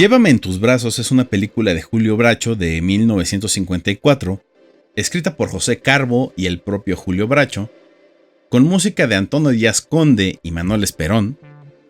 Llévame en tus brazos es una película de Julio Bracho de 1954, escrita por José Carbo y el propio Julio Bracho, con música de Antonio Díaz Conde y Manuel Esperón,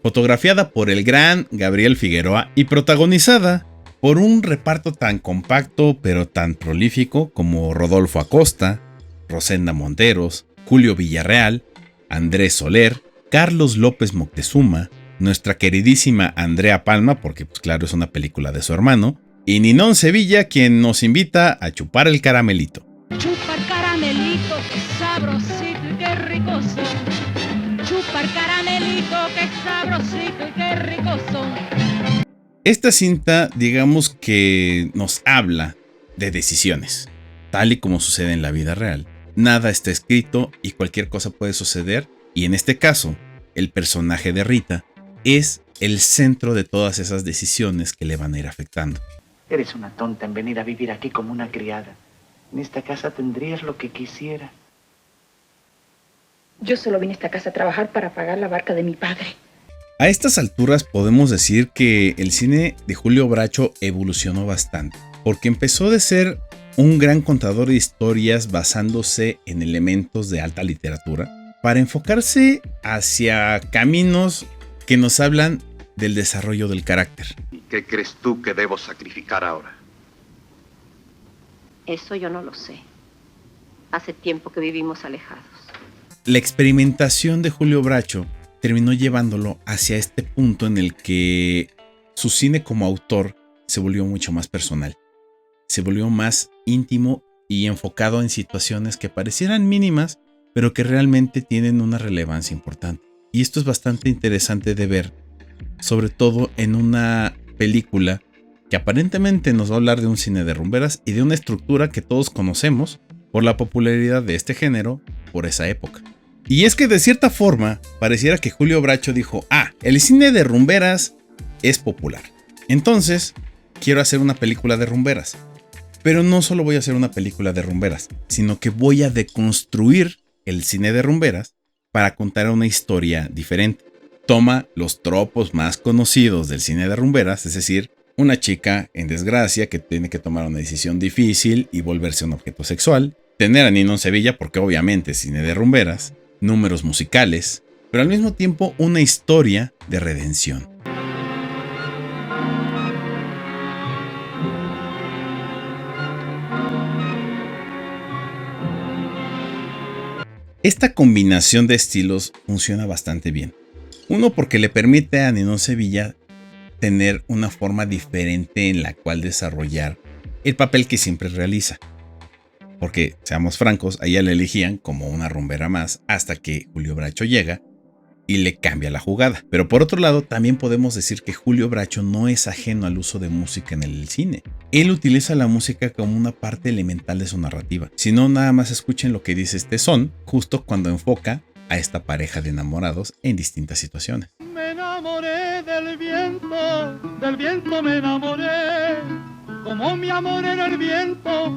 fotografiada por el gran Gabriel Figueroa y protagonizada por un reparto tan compacto pero tan prolífico como Rodolfo Acosta, Rosenda Monteros, Julio Villarreal, Andrés Soler, Carlos López Moctezuma, nuestra queridísima Andrea Palma, porque pues claro es una película de su hermano, y Ninón Sevilla, quien nos invita a chupar el caramelito. Chupar caramelito, qué sabrosito y qué ricoso. Chupar caramelito, qué sabrosito y qué ricoso. Esta cinta, digamos que nos habla de decisiones, tal y como sucede en la vida real. Nada está escrito y cualquier cosa puede suceder, y en este caso, el personaje de Rita es el centro de todas esas decisiones que le van a ir afectando. Eres una tonta en venir a vivir aquí como una criada. En esta casa tendrías lo que quisieras. Yo solo vine a esta casa a trabajar para pagar la barca de mi padre. A estas alturas podemos decir que el cine de Julio Bracho evolucionó bastante, porque empezó de ser un gran contador de historias basándose en elementos de alta literatura, para enfocarse hacia caminos que nos hablan del desarrollo del carácter. ¿Y qué crees tú que debo sacrificar ahora? Eso yo no lo sé. Hace tiempo que vivimos alejados. La experimentación de Julio Bracho terminó llevándolo hacia este punto en el que su cine como autor se volvió mucho más personal. Se volvió más íntimo y enfocado en situaciones que parecieran mínimas, pero que realmente tienen una relevancia importante. Y esto es bastante interesante de ver, sobre todo en una película que aparentemente nos va a hablar de un cine de rumberas y de una estructura que todos conocemos por la popularidad de este género por esa época. Y es que de cierta forma pareciera que Julio Bracho dijo, el cine de rumberas es popular, entonces quiero hacer una película de rumberas. Pero no solo voy a hacer una película de rumberas, sino que voy a deconstruir el cine de rumberas para contar una historia diferente. Toma los tropos más conocidos del cine de rumberas, es decir, una chica en desgracia que tiene que tomar una decisión difícil y volverse un objeto sexual, tener a Ninón Sevilla porque obviamente es cine de rumberas, números musicales, pero al mismo tiempo una historia de redención. Esta combinación de estilos funciona bastante bien. Uno, porque le permite a Ninón Sevilla tener una forma diferente en la cual desarrollar el papel que siempre realiza. Porque, seamos francos, a ella le elegían como una rumbera más hasta que Julio Bracho llega y le cambia la jugada. Pero por otro lado, también podemos decir que Julio Bracho no es ajeno al uso de música en el cine. Él utiliza la música como una parte elemental de su narrativa. Si no, nada más escuchen lo que dice este son, justo cuando enfoca a esta pareja de enamorados en distintas situaciones. Me enamoré del viento me enamoré. Como mi amor en el viento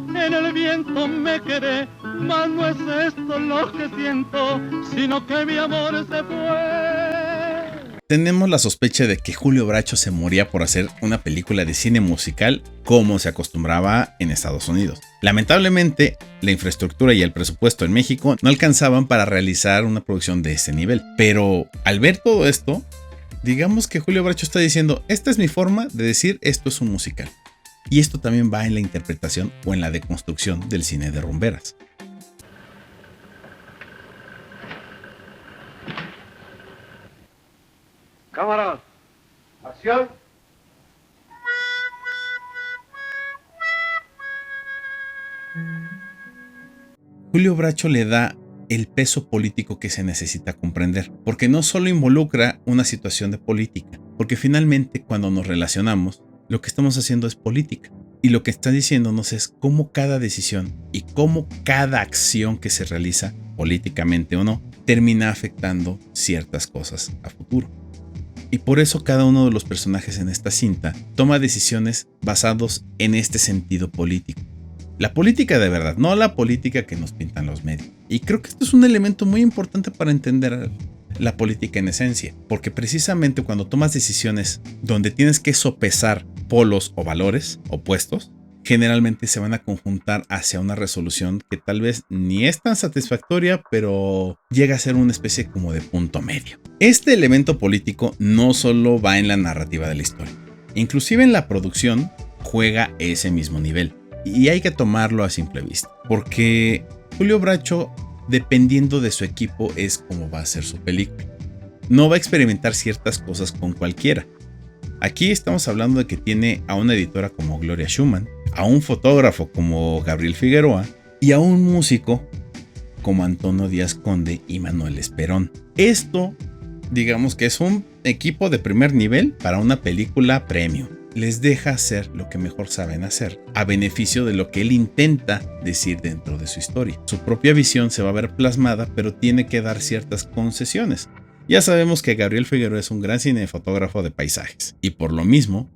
me quedé. Mas no es esto lo que siento, sino que mi amor se fue. Tenemos la sospecha de que Julio Bracho se moría por hacer una película de cine musical como se acostumbraba en Estados Unidos. Lamentablemente, la infraestructura y el presupuesto en México no alcanzaban para realizar una producción de este nivel. Pero al ver todo esto, digamos que Julio Bracho está diciendo, esta es mi forma de decir esto es un musical. Y esto también va en la interpretación o en la deconstrucción del cine de rumberas. Cámara, acción. Julio Bracho le da el peso político que se necesita comprender, porque no solo involucra una situación de política, porque finalmente cuando nos relacionamos, lo que estamos haciendo es política. Y lo que está diciéndonos es cómo cada decisión y cómo cada acción que se realiza, políticamente o no, termina afectando ciertas cosas a futuro. Y por eso cada uno de los personajes en esta cinta toma decisiones basados en este sentido político. La política de verdad, no la política que nos pintan los medios. Y creo que esto es un elemento muy importante para entender la política en esencia, porque precisamente cuando tomas decisiones donde tienes que sopesar polos o valores opuestos generalmente se van a conjuntar hacia una resolución que tal vez ni es tan satisfactoria, pero llega a ser una especie como de punto medio. Este elemento político no solo va en la narrativa de la historia, inclusive en la producción juega ese mismo nivel. Y hay que tomarlo a simple vista, porque Julio Bracho, dependiendo de su equipo, es como va a ser su película. No va a experimentar ciertas cosas con cualquiera. Aquí estamos hablando de que tiene a una editora como Gloria Schumann, a un fotógrafo como Gabriel Figueroa y a un músico como Antonio Díaz Conde y Manuel Esperón. Esto, digamos que es un equipo de primer nivel para una película premium. Les deja hacer lo que mejor saben hacer, a beneficio de lo que él intenta decir dentro de su historia. Su propia visión se va a ver plasmada, pero tiene que dar ciertas concesiones. Ya sabemos que Gabriel Figueroa es un gran cinefotógrafo de paisajes, y por lo mismo,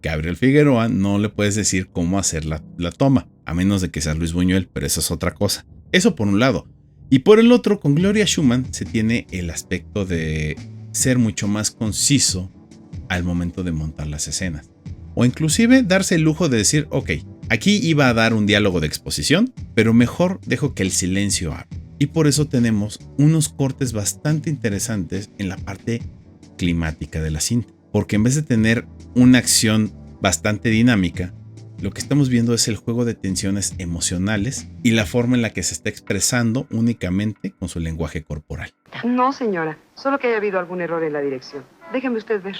Gabriel Figueroa no le puedes decir cómo hacer la toma, a menos de que sea Luis Buñuel, pero eso es otra cosa. Eso por un lado. Y por el otro, con Gloria Schumann se tiene el aspecto de ser mucho más conciso al momento de montar las escenas. O inclusive darse el lujo de decir, ok, aquí iba a dar un diálogo de exposición, pero mejor dejo que el silencio hable. Y por eso tenemos unos cortes bastante interesantes en la parte climática de la cinta. Porque en vez de tener una acción bastante dinámica, lo que estamos viendo es el juego de tensiones emocionales y la forma en la que se está expresando únicamente con su lenguaje corporal. No, señora, solo que haya habido algún error en la dirección. Déjeme usted ver.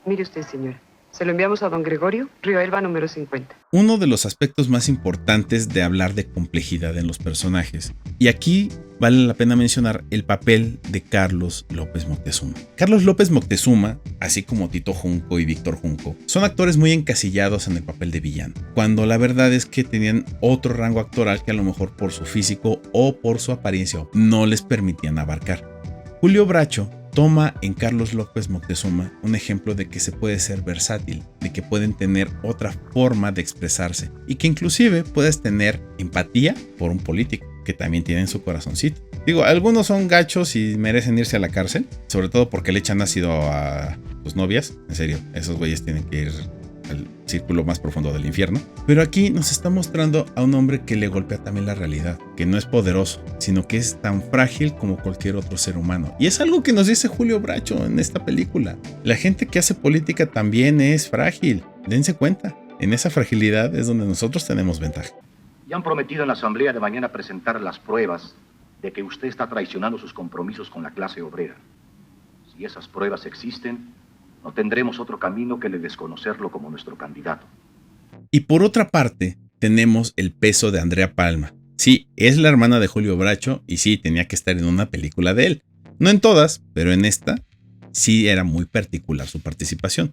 Mire usted, señora. Se lo enviamos a don Gregorio, Río Elba, número 50. Uno de los aspectos más importantes de hablar de complejidad en los personajes, y aquí vale la pena mencionar el papel de Carlos López Moctezuma. Carlos López Moctezuma, así como Tito Junco y Víctor Junco, son actores muy encasillados en el papel de villano, cuando la verdad es que tenían otro rango actoral que a lo mejor por su físico o por su apariencia no les permitían abarcar. Julio Bracho toma en Carlos López Moctezuma un ejemplo de que se puede ser versátil, de que pueden tener otra forma de expresarse y que inclusive puedes tener empatía por un político que también tiene en su corazoncito. Digo, algunos son gachos y merecen irse a la cárcel, sobre todo porque le echan ácido a sus novias. En serio, esos güeyes tienen que ir al círculo más profundo del infierno. Pero aquí nos está mostrando a un hombre que le golpea también la realidad, que no es poderoso, sino que es tan frágil como cualquier otro ser humano. Y es algo que nos dice Julio Bracho en esta película. La gente que hace política también es frágil. Dense cuenta, en esa fragilidad es donde nosotros tenemos ventaja. Y han prometido en la asamblea de mañana presentar las pruebas de que usted está traicionando sus compromisos con la clase obrera. Si esas pruebas existen, no tendremos otro camino que el de desconocerlo como nuestro candidato. Y por otra parte, tenemos el peso de Andrea Palma. Sí, es la hermana de Julio Bracho y sí, tenía que estar en una película de él. No en todas, pero en esta sí era muy particular su participación.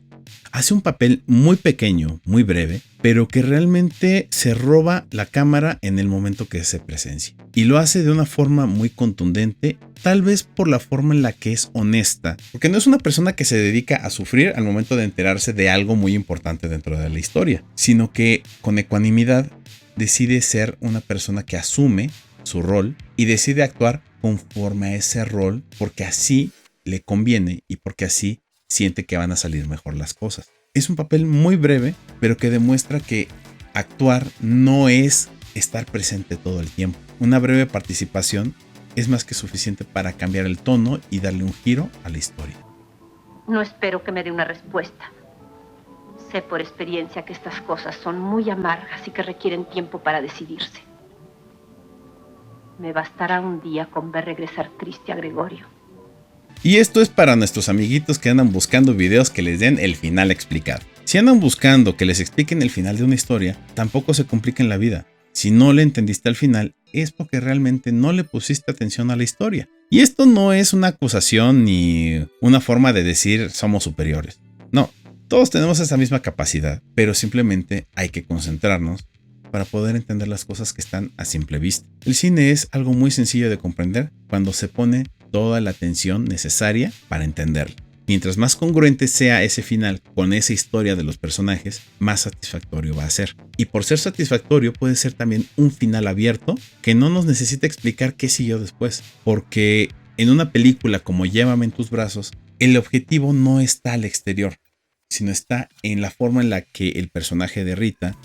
Hace un papel muy pequeño, muy breve, pero que realmente se roba la cámara en el momento que se presencia. Y lo hace de una forma muy contundente, tal vez por la forma en la que es honesta, porque no es una persona que se dedica a sufrir al momento de enterarse de algo muy importante dentro de la historia, sino que con ecuanimidad decide ser una persona que asume su rol y decide actuar conforme a ese rol porque así le conviene y porque así siente que van a salir mejor las cosas. Es un papel muy breve, pero que demuestra que actuar no es estar presente todo el tiempo. Una breve participación es más que suficiente para cambiar el tono y darle un giro a la historia. No espero que me dé una respuesta. Sé por experiencia que estas cosas son muy amargas y que requieren tiempo para decidirse. Me bastará un día con ver regresar triste a Gregorio. Y esto es para nuestros amiguitos que andan buscando videos que les den el final explicado. Si andan buscando que les expliquen el final de una historia, tampoco se compliquen la vida. Si no le entendiste al final, es porque realmente no le pusiste atención a la historia. Y esto no es una acusación ni una forma de decir somos superiores. No, todos tenemos esa misma capacidad, pero simplemente hay que concentrarnos para poder entender las cosas que están a simple vista. El cine es algo muy sencillo de comprender cuando se pone toda la atención necesaria para entenderlo. Mientras más congruente sea ese final con esa historia de los personajes, más satisfactorio va a ser. Y por ser satisfactorio puede ser también un final abierto que no nos necesita explicar qué siguió después. Porque en una película como Llévame en tus brazos, el objetivo no está al exterior, sino está en la forma en la que el personaje de Rita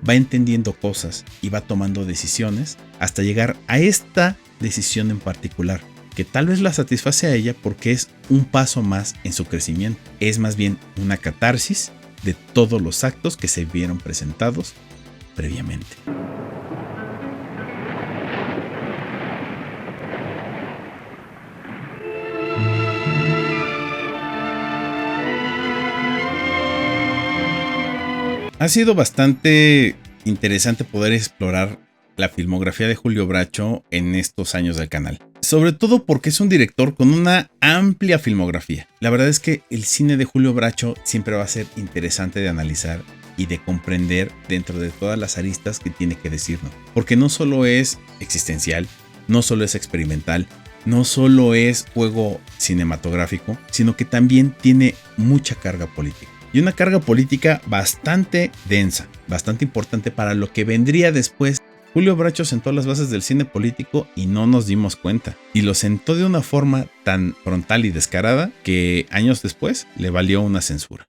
va entendiendo cosas y va tomando decisiones hasta llegar a esta decisión en particular, que tal vez la satisface a ella porque es un paso más en su crecimiento. Es más bien una catarsis de todos los actos que se vieron presentados previamente. Ha sido bastante interesante poder explorar la filmografía de Julio Bracho en estos años del canal. Sobre todo porque es un director con una amplia filmografía. La verdad es que el cine de Julio Bracho siempre va a ser interesante de analizar y de comprender dentro de todas las aristas que tiene que decirnos. Porque no solo es existencial, no solo es experimental, no solo es juego cinematográfico, sino que también tiene mucha carga política. Y una carga política bastante densa, bastante importante para lo que vendría después. Julio Bracho sentó las bases del cine político y no nos dimos cuenta. Y lo sentó de una forma tan frontal y descarada que años después le valió una censura.